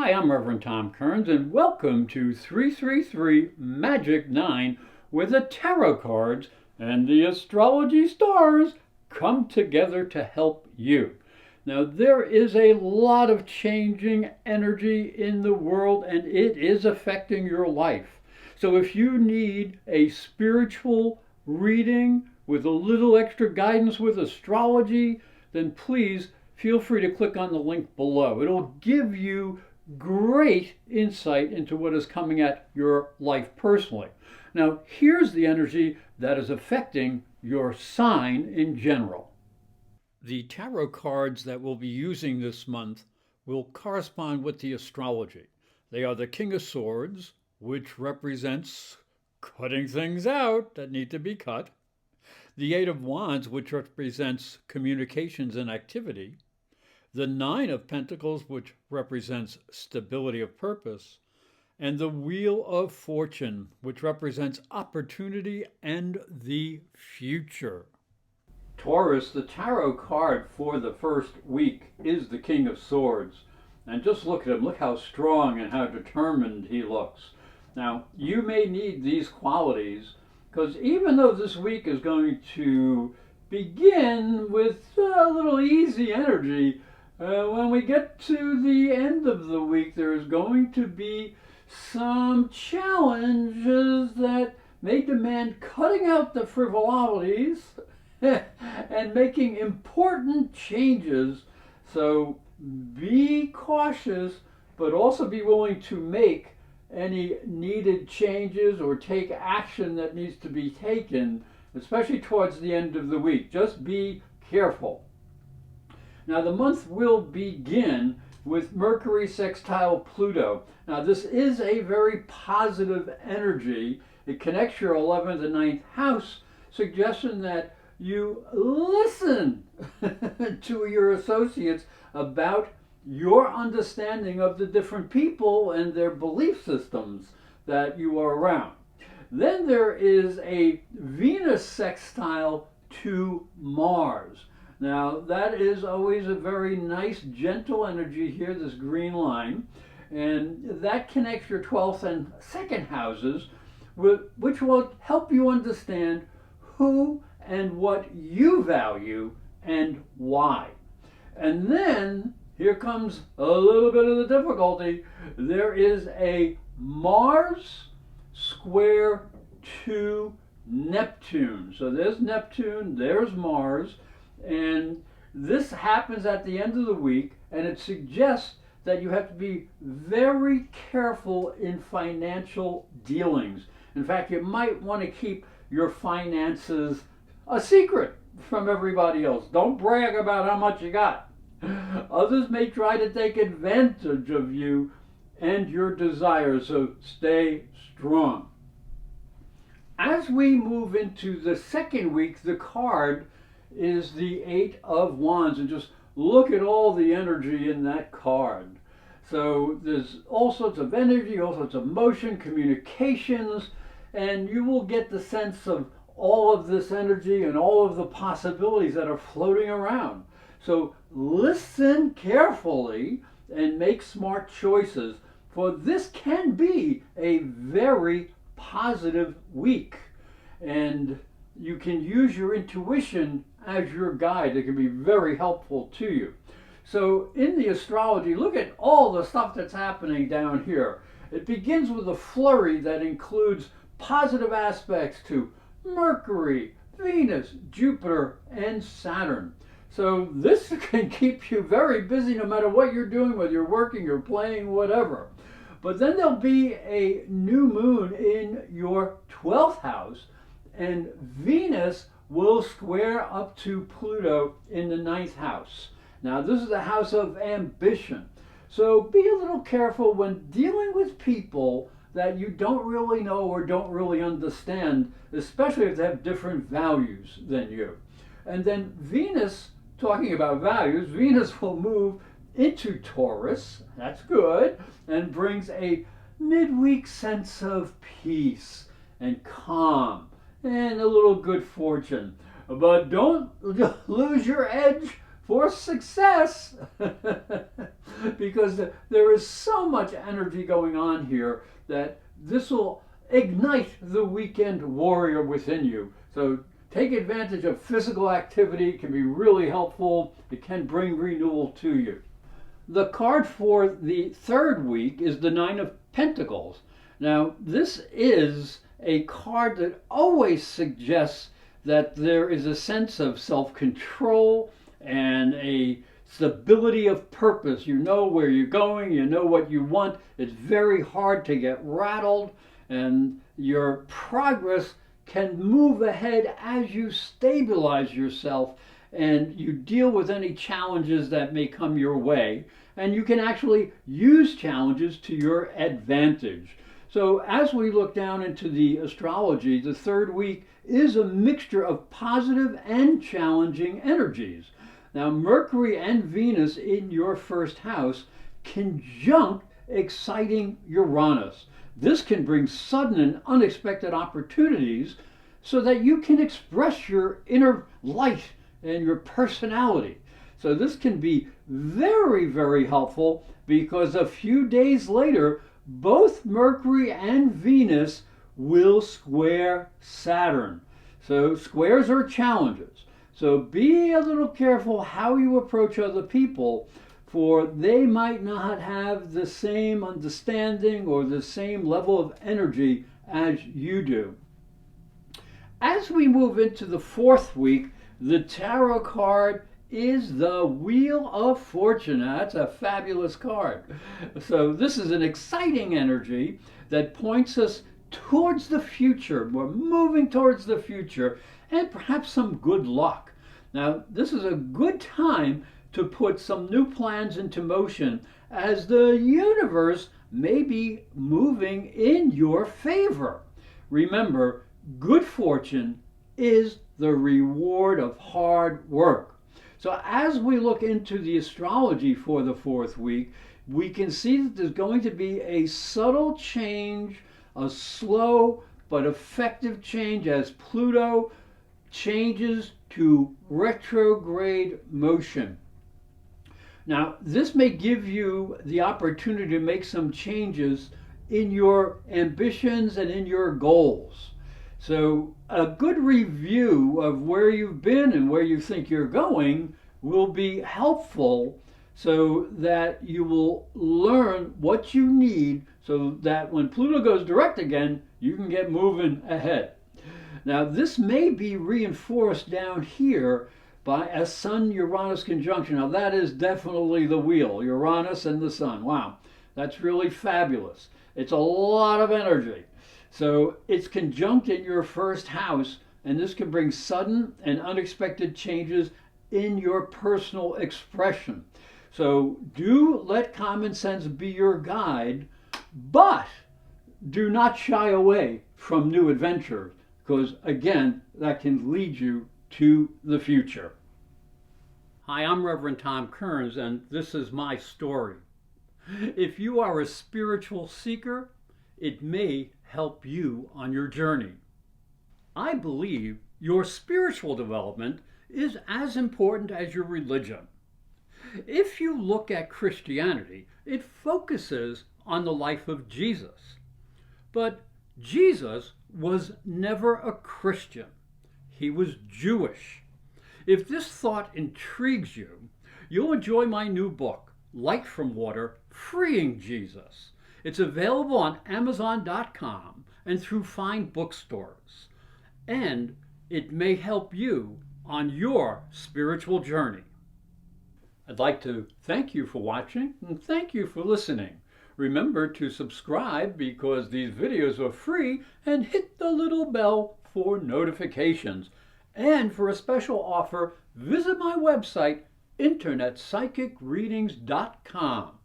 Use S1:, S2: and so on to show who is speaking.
S1: Hi, I'm Reverend Tom Kearns, and welcome to 333 Magic 9, where the tarot cards and the astrology stars come together to help you. Now, there is a lot of changing energy in the world, and it is affecting your life. So if you need a spiritual reading with a little extra guidance with astrology, then please feel free to click on the link below. It'll give you great insight into what is coming at your life personally. Now, here's the energy that is affecting your sign in general. The tarot cards that we'll be using this month will correspond with the astrology. They are the King of Swords, which represents cutting things out that need to be cut. The Eight of Wands, which represents communications and activity. The Nine of Pentacles, which represents stability of purpose, and the Wheel of Fortune, which represents opportunity and the future. Taurus, the tarot card for the first week, is the King of Swords. And just look at him. Look how strong and how determined he looks. Now, you may need these qualities because even though this week is going to begin with a little easy energy, when we get to the end of the week, there's going to be some challenges that may demand cutting out the frivolities and making important changes. So be cautious, but also be willing to make any needed changes or take action that needs to be taken, especially towards the end of the week. Just be careful. Now, the month will begin with Mercury sextile Pluto. Now, this is a very positive energy. It connects your 11th and 9th house, suggesting that you listen to your associates about your understanding of the different people and their belief systems that you are around. Then there is a Venus sextile to Mars. Now, that is always a very nice, gentle energy here, this green line, and that connects your 12th and 2nd houses, which will help you understand who and what you value and why. And then, here comes a little bit of the difficulty. There is a Mars square to Neptune. So there's Neptune, there's Mars, and this happens at the end of the week, and it suggests that you have to be very careful in financial dealings. In fact, you might want to keep your finances a secret from everybody else. Don't brag about how much you got. Others may try to take advantage of you and your desires, so stay strong. As we move into the second week, the card is the Eight of Wands, and just look at all the energy in that card. So there's all sorts of energy, all sorts of motion, communications, and you will get the sense of all of this energy and all of the possibilities that are floating around. So listen carefully and make smart choices, for this can be a very positive week, and you can use your intuition as your guide. It can be very helpful to you. So in the astrology, look at all the stuff that's happening down here. It begins with a flurry that includes positive aspects to Mercury, Venus, Jupiter, and Saturn. So this can keep you very busy no matter what you're doing, whether you're working, you're playing, whatever. But then there'll be a new moon in your 12th house, and Venus will square up to Pluto in the 9th house. Now, this is the house of ambition. So be a little careful when dealing with people that you don't really know or don't really understand, especially if they have different values than you. And then Venus, talking about values, Venus will move into Taurus, that's good, and brings a midweek sense of peace and calm and a little good fortune. But don't lose your edge for success because there is so much energy going on here that this will ignite the weekend warrior within you. So take advantage of physical activity. It can be really helpful. It can bring renewal to you. The card for the third week is the Nine of Pentacles. Now, this is a card that always suggests that there is a sense of self-control and a stability of purpose. You know where you're going, you know what you want. It's very hard to get rattled, and your progress can move ahead as you stabilize yourself and you deal with any challenges that may come your way. And you can actually use challenges to your advantage. So as we look down into the astrology, the third week is a mixture of positive and challenging energies. Now, Mercury and Venus in your first house conjunct exciting Uranus. This can bring sudden and unexpected opportunities so that you can express your inner light and your personality. So this can be very, very helpful because a few days later, both Mercury and Venus will square Saturn. So squares are challenges. So be a little careful how you approach other people, for they might not have the same understanding or the same level of energy as you do. As we move into the fourth week, the tarot card is the Wheel of Fortune. Now, that's a fabulous card. So this is an exciting energy that points us towards the future. We're moving towards the future and perhaps some good luck. Now, this is a good time to put some new plans into motion as the universe may be moving in your favor. Remember, good fortune is the reward of hard work. So as we look into the astrology for the fourth week, we can see that there's going to be a subtle change, a slow but effective change as Pluto changes to retrograde motion. Now, this may give you the opportunity to make some changes in your ambitions and in your goals. So a good review of where you've been and where you think you're going will be helpful so that you will learn what you need so that when Pluto goes direct again, you can get moving ahead. Now, this may be reinforced down here by a Sun Uranus conjunction. Now, that is definitely the wheel, Uranus and the Sun. Wow, that's really fabulous. It's a lot of energy. So it's conjunct in your first house, and this can bring sudden and unexpected changes in your personal expression. So do let common sense be your guide, but do not shy away from new adventures, because again, that can lead you to the future. Hi, I'm Reverend Tom Kearns, and this is my story. If you are a spiritual seeker, it may help you on your journey. I believe your spiritual development is as important as your religion. If you look at Christianity, it focuses on the life of Jesus. But Jesus was never a Christian. He was Jewish. If this thought intrigues you, you'll enjoy my new book, Light from Water, Freeing Jesus. It's available on Amazon.com and through fine bookstores. And it may help you on your spiritual journey. I'd like to thank you for watching and thank you for listening. Remember to subscribe because these videos are free, and hit the little bell for notifications. And for a special offer, visit my website, internetpsychicreadings.com.